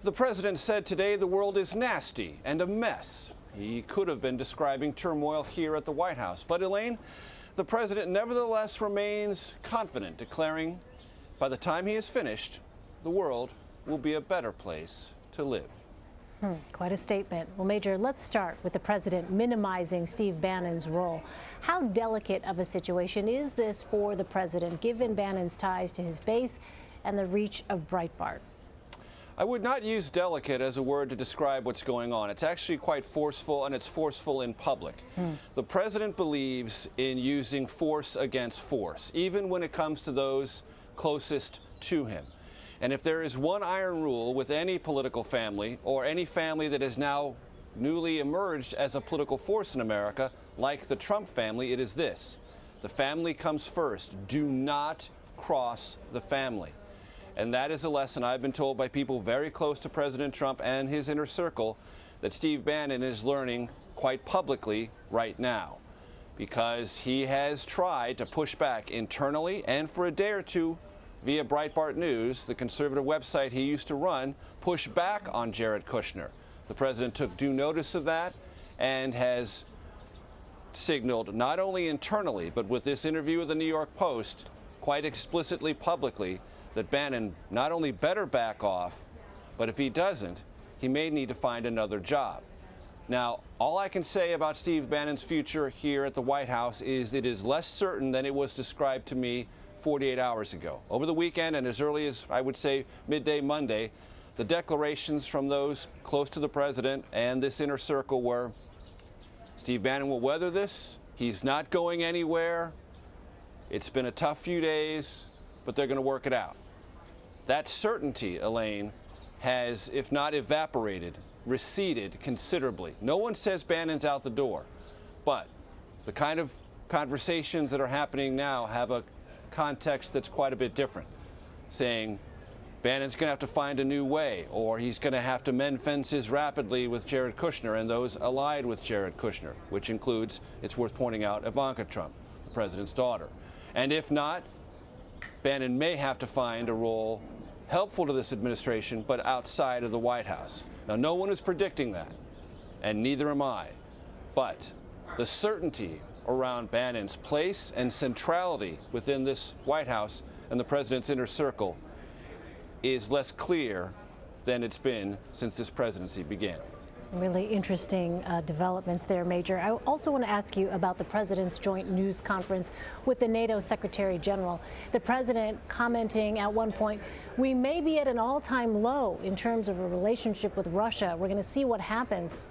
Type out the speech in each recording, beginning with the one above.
The president said today the world is nasty and a mess. He could have been describing turmoil here at the White House. But Elaine, the president nevertheless remains confident, declaring by the time he is finished, the world will be a better place to live. Quite a statement. Well, Major, let's start with the president minimizing Steve Bannon's role. How delicate of a situation is this for the president, given Bannon's ties to his base and the reach of Breitbart? I would not use delicate as a word to describe what's going on. It's actually quite forceful, and it's forceful in public. The president believes in using force against force, even when it comes to those closest to him. And if there is one iron rule with any political family, or any family that is now newly emerged as a political force in America, like the Trump family, it is this: the family comes first. Do not cross the family. And that is a lesson I've been told by people very close to President Trump and his inner circle that Steve Bannon is learning quite publicly right now, because he has tried to push back internally and for a day or two via Breitbart News, the conservative website he used to run, push back on Jared Kushner. The president took due notice of that and has signaled not only internally, but with this interview with the New York Post, quite explicitly publicly, that Bannon not only better back off, but if he doesn't, he may need to find another job. Now, all I can say about Steve Bannon's future here at the White House is it is less certain than it was described to me 48 hours ago. Over the weekend, and as early as, I would say, midday Monday, the declarations from those close to the president and this inner circle were, Steve Bannon will weather this. He's not going anywhere. It's been a tough few days, but they're going to work it out. That certainty, Elaine, has, if not evaporated, receded considerably. No one says Bannon's out the door, but the kind of conversations that are happening now have a context that's quite a bit different, saying Bannon's going to have to find a new way, or he's going to have to mend fences rapidly with Jared Kushner and those allied with Jared Kushner, which includes, it's worth pointing out, Ivanka Trump, the president's daughter. And if not, Bannon may have to find a role helpful to this administration, but outside of the White House. Now, no one is predicting that, and neither am I. But the certainty around Bannon's place and centrality within this White House and the president's inner circle is less clear than it's been since this presidency began. Really interesting developments there, Major. I also want to ask you about the president's joint news conference with the NATO Secretary General. The president commenting at one point, we may be at an all-time low in terms of a relationship with Russia. We're going to see what happens.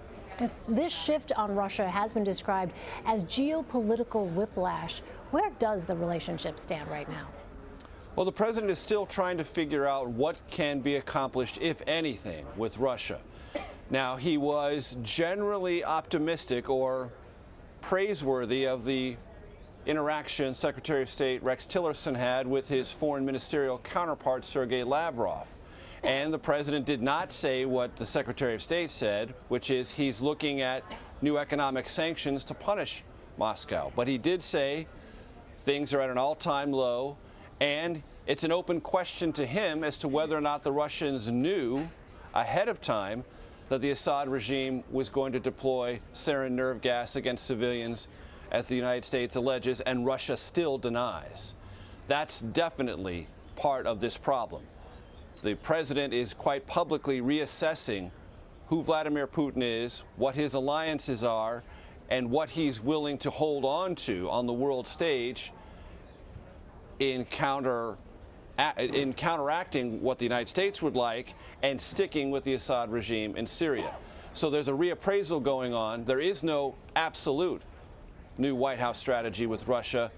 This shift on Russia has been described as geopolitical whiplash. Where does the relationship stand right now? Well, the president is still trying to figure out what can be accomplished, if anything, with Russia. Now, he was generally optimistic or praiseworthy of the interaction Secretary of State Rex Tillerson had with his foreign ministerial counterpart, Sergei Lavrov. And the president did not say what the Secretary of State said, which is he's looking at new economic sanctions to punish Moscow. But he did say things are at an all-time low, and it's an open question to him as to whether or not the Russians knew ahead of time that the Assad regime was going to deploy sarin nerve gas against civilians, as the United States alleges, and Russia still denies. That's definitely part of this problem. The president is quite publicly reassessing who Vladimir Putin is, what his alliances are, and what he's willing to hold on to on the world stage in counteracting what the United States would like and sticking with the Assad regime in Syria. So there's a reappraisal going on. There is no absolute new White House strategy with Russia,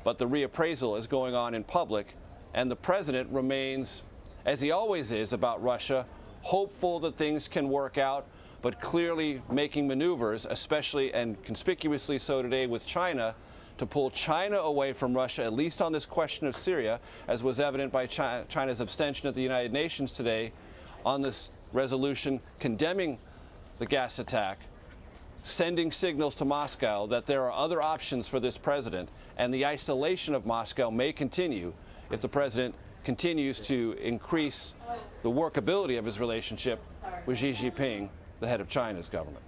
but the reappraisal is going on in public, and the president remains, as he always is about Russia, hopeful that things can work out, but clearly making maneuvers, especially and conspicuously so today with China, to pull China away from Russia, at least on this question of Syria, as was evident by China's abstention at the United Nations today on this resolution condemning the gas attack, sending signals to Moscow that there are other options for this president, and the isolation of Moscow may continue if the president continues to increase the workability of his relationship with Xi Jinping, the head of China's government.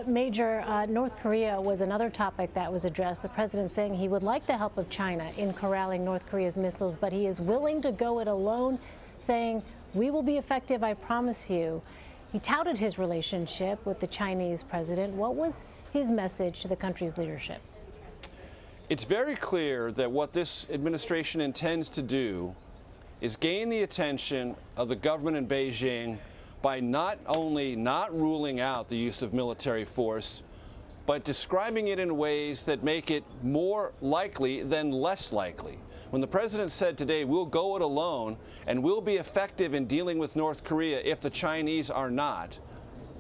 Major, North Korea was another topic that was addressed. The president saying he would like the help of China in corralling North Korea's missiles, but he is willing to go it alone, saying, "We will be effective, I promise you." He touted his relationship with the Chinese president. What was his message to the country's leadership? It's very clear that what this administration intends to do is gain the attention of the government in Beijing by not only not ruling out the use of military force, but describing it in ways that make it more likely than less likely. When the president said today, "We'll go it alone and we'll be effective in dealing with North Korea if the Chinese are not,"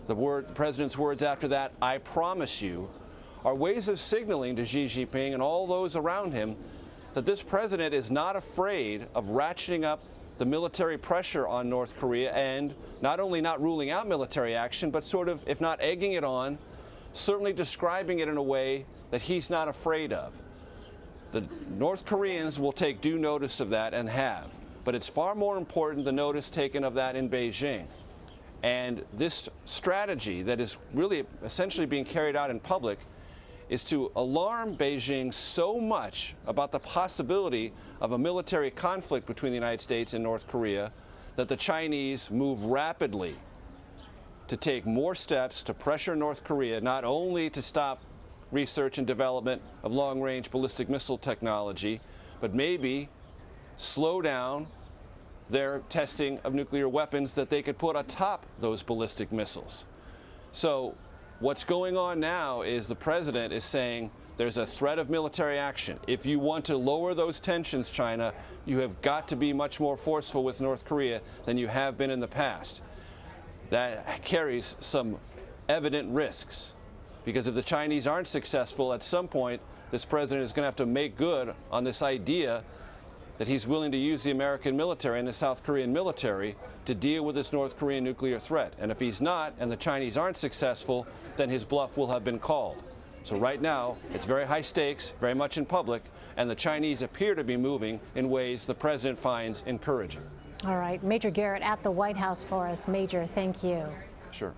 the president's words after that, "I promise you," are ways of signaling to Xi Jinping and all those around him that this president is not afraid of ratcheting up the military pressure on North Korea and not only not ruling out military action, but sort of, if not egging it on, certainly describing it in a way that he's not afraid of. The North Koreans will take due notice of that and have, but it's far more important the notice taken of that in Beijing. And this strategy that is really essentially being carried out in public is to alarm Beijing so much about the possibility of a military conflict between the United States and North Korea that the Chinese move rapidly to take more steps to pressure North Korea, not only to stop research and development of long-range ballistic missile technology, but maybe slow down their testing of nuclear weapons that they could put atop those ballistic missiles. So what's going on now is the president is saying there's a threat of military action. If you want to lower those tensions, China, you have got to be much more forceful with North Korea than you have been in the past. That carries some evident risks, because if the Chinese aren't successful, at some point, this president is going to have to make good on this idea that he's willing to use the American military and the South Korean military to deal with this North Korean nuclear threat. And if he's not, and the Chinese aren't successful, then his bluff will have been called. So right now, it's very high stakes, very much in public, and the Chinese appear to be moving in ways the president finds encouraging. All right, Major Garrett at the White House for us. Major, thank you. Sure.